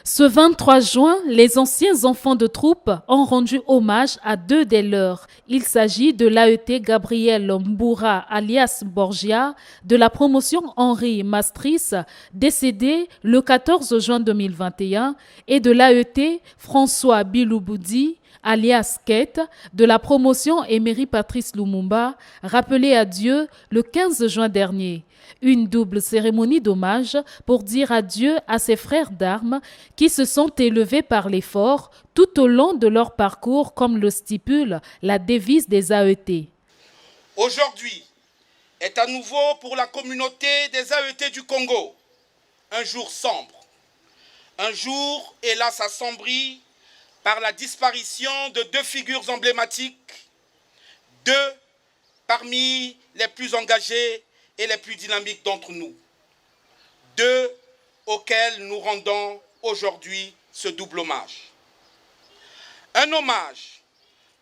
Ce 23 juin, les anciens enfants de troupe ont rendu hommage à deux des leurs. Il s'agit de l'AET Gabriel Mboura alias Borgia, de la promotion Henri Mastris, décédé le 14 juin 2021, et de l'AET François Bilouboudi, alias Kate, de la promotion Emery Patrice Lumumba, rappelé à Dieu le 15 juin dernier. Une double cérémonie d'hommage pour dire adieu à ses frères d'armes qui se sont élevés par l'effort tout au long de leur parcours, comme le stipule la devise des AET. Aujourd'hui est à nouveau pour la communauté des AET du Congo un jour sombre. Un jour, hélas, assombri par la disparition de deux figures emblématiques, deux parmi les plus engagés et les plus dynamiques d'entre nous, deux auxquels nous rendons aujourd'hui ce double hommage. Un hommage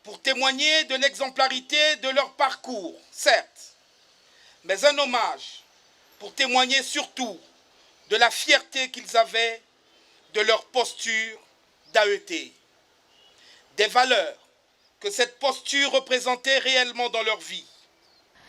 pour témoigner de l'exemplarité de leur parcours, certes, mais un hommage pour témoigner surtout de la fierté qu'ils avaient de leur posture d'AET, des valeurs que cette posture représentait réellement dans leur vie.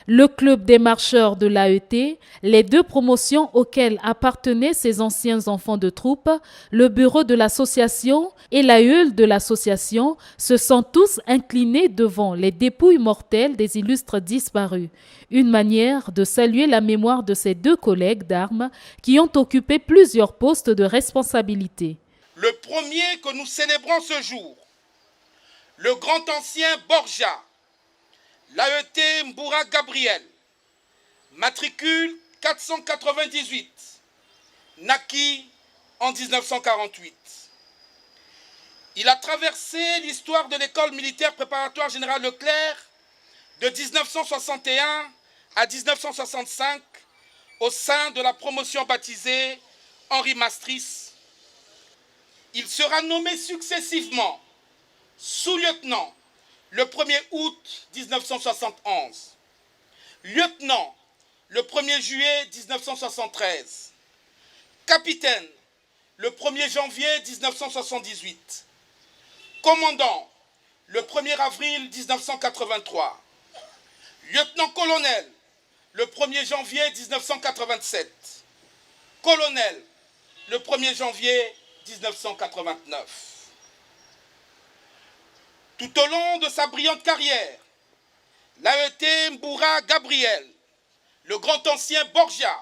Le club des marcheurs de l'AET, les deux promotions auxquelles appartenaient ces anciens enfants de troupe, le bureau de l'association et l'aïeul de l'association se sont tous inclinés devant les dépouilles mortelles des illustres disparus. Une manière de saluer la mémoire de ces deux collègues d'armes qui ont occupé plusieurs postes de responsabilité. Le premier que nous célébrons ce jour, le grand ancien Borgia, l'AET Mboura Gabriel, matricule 498, naquit en 1948. Il a traversé l'histoire de l'école militaire préparatoire générale Leclerc de 1961 à 1965 au sein de la promotion baptisée Henri Mastris. Il sera nommé successivement sous-lieutenant le 1er août 1971, lieutenant le 1er juillet 1973, capitaine le 1er janvier 1978, commandant le 1er avril 1983, lieutenant-colonel le 1er janvier 1987, colonel le 1er janvier 1989. Tout au long de sa brillante carrière, l'AET Mboura Gabriel, le grand ancien Borgia,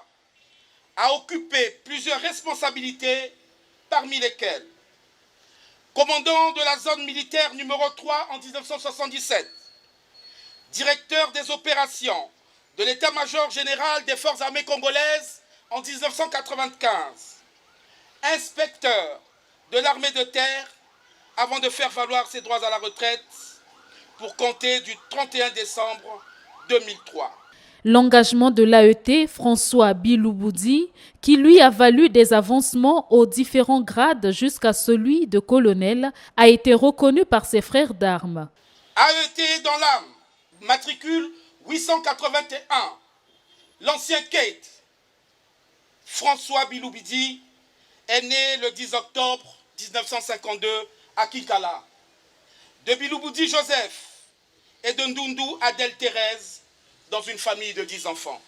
a occupé plusieurs responsabilités, parmi lesquelles commandant de la zone militaire numéro 3 en 1977, directeur des opérations de l'état-major général des forces armées congolaises en 1995, inspecteur de l'armée de terre avant de faire valoir ses droits à la retraite pour compter du 31 décembre 2003. L'engagement de l'AET François Bilouboudi, qui lui a valu des avancements aux différents grades jusqu'à celui de colonel, a été reconnu par ses frères d'armes. AET dans l'âme, matricule 881, l'ancien Kate, François Bilouboudi, est né le 10 octobre 1952 à Kinkala. De Bilouboudi Joseph et de Ndundu Adèle Thérèse dans une famille de 10 enfants.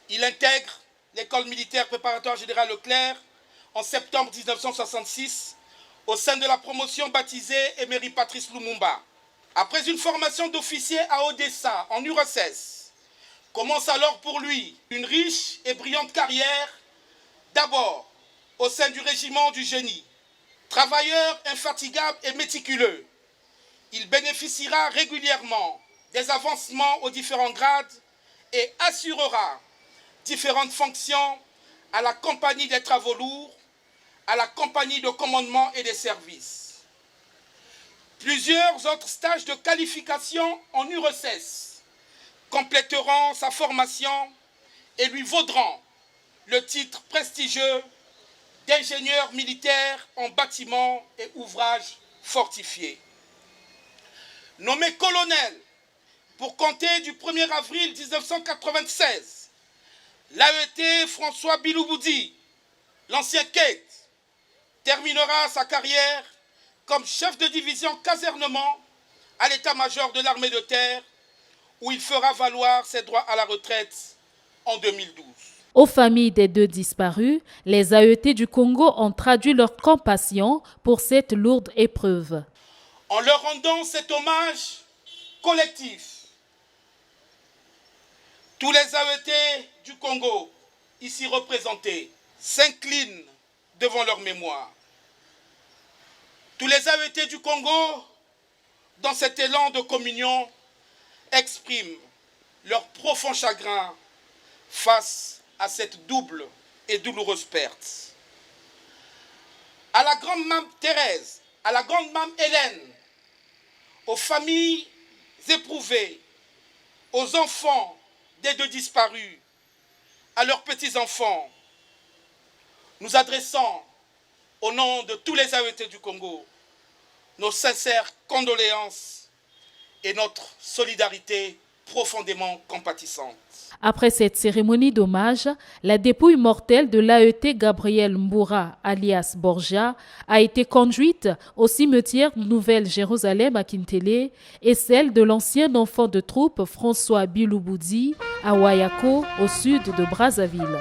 Il intègre l'école militaire préparatoire générale Leclerc en septembre 1966 au sein de la promotion baptisée Emery Patrice Lumumba. Après une formation d'officier à Odessa en URSS, commence alors pour lui une riche et brillante carrière, d'abord au sein du régiment du génie. Travailleur infatigable et méticuleux, il bénéficiera régulièrement des avancements aux différents grades et assurera différentes fonctions à la compagnie des travaux lourds, à la compagnie de commandement et des services. Plusieurs autres stages de qualification en URSS compléteront sa formation et lui vaudront le titre prestigieux d'ingénieur militaire en bâtiments et ouvrages fortifiés. Nommé colonel pour compter du 1er avril 1996, l'AET François Bilouboudi, l'ancien Kate, terminera sa carrière comme chef de division casernement à l'état-major de l'armée de terre, où il fera valoir ses droits à la retraite en 2012. Aux familles des deux disparus, les AET du Congo ont traduit leur compassion pour cette lourde épreuve. En leur rendant cet hommage collectif, tous les AET du Congo, ici représentés, s'inclinent devant leur mémoire. Tous les AET du Congo, dans cet élan de communion, expriment leur profond chagrin face à cette double et douloureuse perte. À la grande mame Thérèse, à la grande mame Hélène, aux familles éprouvées, aux enfants des deux disparus, à leurs petits-enfants, nous adressons, au nom de tous les AET du Congo, nos sincères condoléances et notre solidarité profondément compatissante. Après cette cérémonie d'hommage, la dépouille mortelle de l'AET Gabriel Mboura, alias Borgia, a été conduite au cimetière Nouvelle-Jérusalem à Kintélé et celle de l'ancien enfant de troupe François Bilouboudi à Wayako, au sud de Brazzaville.